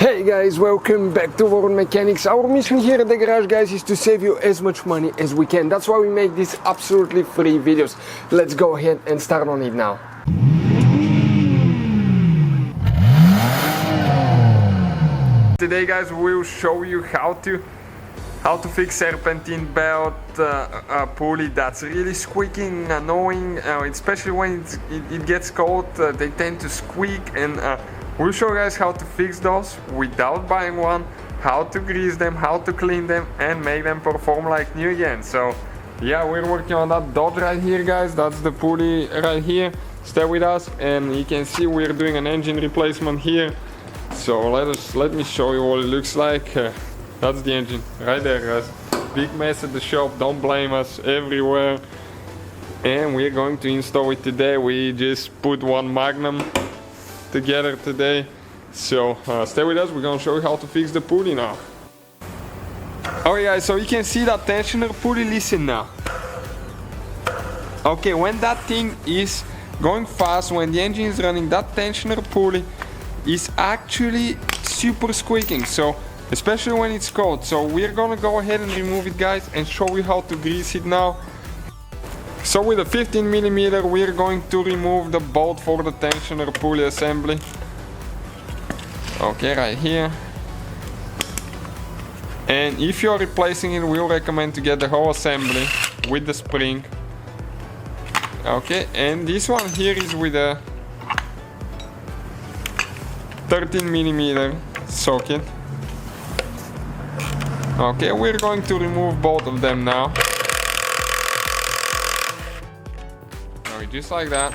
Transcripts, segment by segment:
Hey guys, welcome back to World Mechanics. Our mission here at the garage, guys, is to save you as much money as we can. That's why we make these absolutely free videos. Let's go ahead and start on it now. Today, guys, we'll show you how to fix serpentine belt pulley that's really squeaking, annoying, especially when it gets cold. They tend to squeak, and we'll show you guys how to fix those without buying one, how to grease them, how to clean them, and make them perform like new again. So yeah, we're working on that dot right here, guys. That's the pulley right here. Stay with us, and you can see we're doing an engine replacement here. So let me show you what it looks like. That's the engine right there, guys. Big mess at the shop, don't blame us, everywhere. And we're going to install it today. We just put one Magnum together today. So stay with us, we're gonna show you how to fix the pulley now. Alright guys, so you can see that tensioner pulley. Listen now. Okay, when that thing is going fast, when the engine is running, that tensioner pulley is actually super squeaking, so especially when it's cold. So we're gonna go ahead and remove it, guys, and show you how to grease it now. So with a 15mm, we're going to remove the bolt for the tensioner pulley assembly. Okay, right here. And if you're replacing it, we'll recommend to get the whole assembly with the spring. Okay, and this one here is with a 13mm socket. Okay, we're going to remove both of them now. Okay, just like that.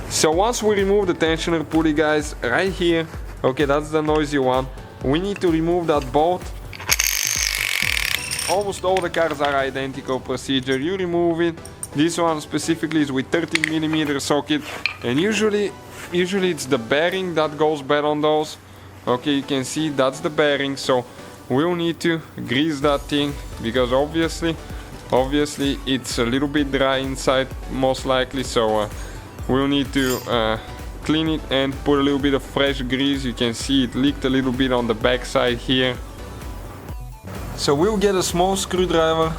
So once we remove the tensioner pulley, guys, right here, okay, that's the noisy one, we need to remove that bolt. Almost all the cars are identical procedure. You remove it. This one specifically is with 13mm socket, and usually it's the bearing that goes bad on those. Okay, you can see that's the bearing, so we'll need to grease that thing, because obviously it's a little bit dry inside, most likely. So we'll need to clean it and put a little bit of fresh grease. You can see it leaked a little bit on the back side here. So we'll get a small screwdriver.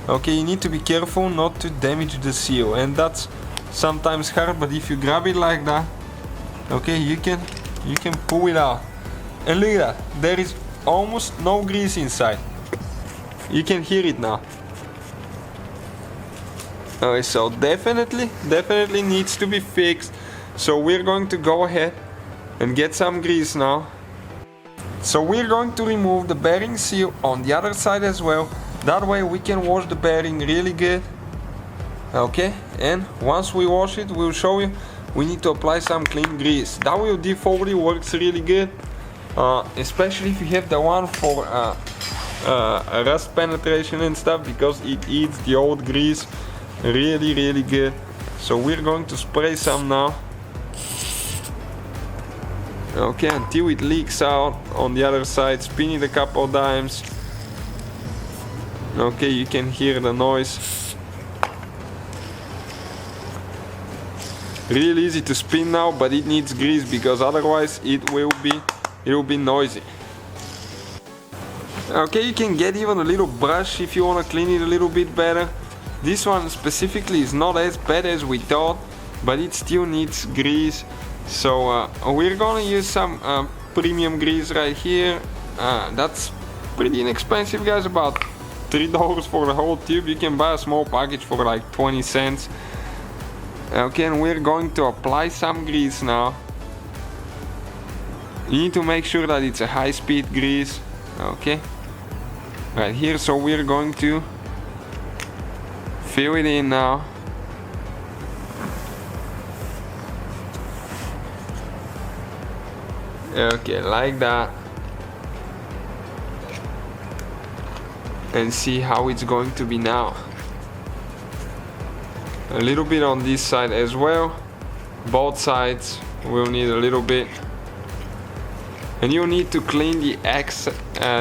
Okay, you need to be careful not to damage the seal, and that's sometimes hard, but if you grab it like that, okay, you can pull it out. And look at that, there is almost no grease inside. You can hear it now. Okay, so definitely needs to be fixed. So we're going to go ahead and get some grease now. So we're going to remove the bearing seal on the other side as well. That way we can wash the bearing really good. Okay, and once we wash it, we'll show you, we need to apply some clean grease. That will default works really good, especially if you have the one for rust penetration and stuff, because it eats the old grease really good. So we're going to spray some now. Okay, until it leaks out on the other side. Spin it a couple times. Okay, you can hear the noise. Really easy to spin now, but it needs grease, because otherwise it will be noisy. Okay, you can get even a little brush if you want to clean it a little bit better. This one specifically is not as bad as we thought, but it still needs grease. So we're gonna use some premium grease right here. That's pretty inexpensive, guys, about $3 for the whole tube. You can buy a small package for like 20 cents. Okay, and we're going to apply some grease now. You need to make sure that it's a high-speed grease. Okay, right here. So we're going to fill it in now. Okay, like that. And see how it's going to be now. A little bit on this side as well. Both sides will need a little bit. And you need to clean the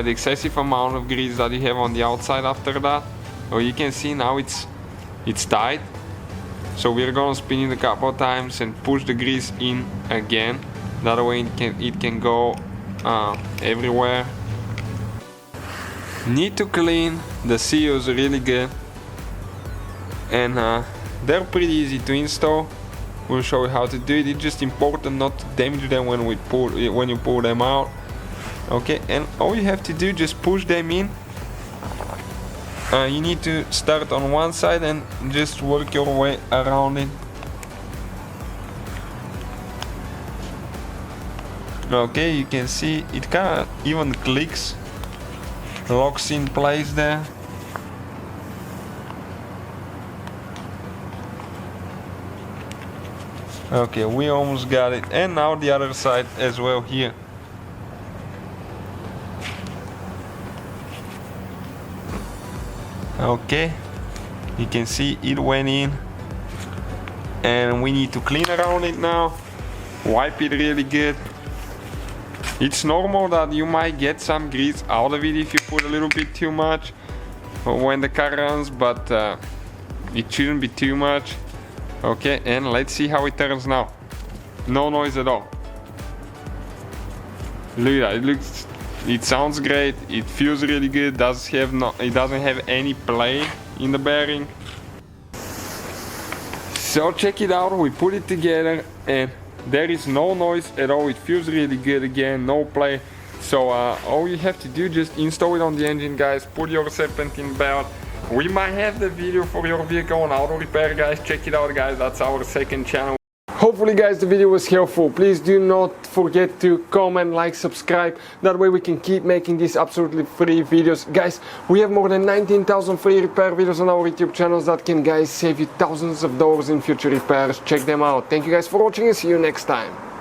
excessive amount of grease that you have on the outside after that. Oh, you can see now it's tight. So we're gonna spin it a couple of times and push the grease in again. That way it can go everywhere. Need to clean the seals really good, and they're pretty easy to install. We'll show you how to do it. It's just important not to damage them when you pull them out. Okay, and all you have to do, just push them in. You need to start on one side and just work your way around it. Okay, you can see it kind of even clicks, locks in place there. Okay, we almost got it, and now the other side as well here. Okay, you can see it went in, and we need to clean around it now. Wipe it really good. It's normal that you might get some grease out of it if you put a little bit too much when the car runs, but it shouldn't be too much. Okay, and let's see how it turns now. No noise at all. Look at that, it sounds great, it feels really good, it doesn't have any play in the bearing. So check it out, we put it together and there is no noise at all. It feels really good again, no play. So all you have to do, just install it on the engine, guys. Put your serpentine belt. We might have the video for your vehicle on auto repair, guys. Check it out, guys. That's our second channel. Hopefully, guys, the video was helpful. Please do not forget to comment, like, subscribe. That way we can keep making these absolutely free videos. Guys, we have more than 19,000 free repair videos on our YouTube channels that can, guys, save you thousands of dollars in future repairs. Check them out. Thank you guys for watching and see you next time.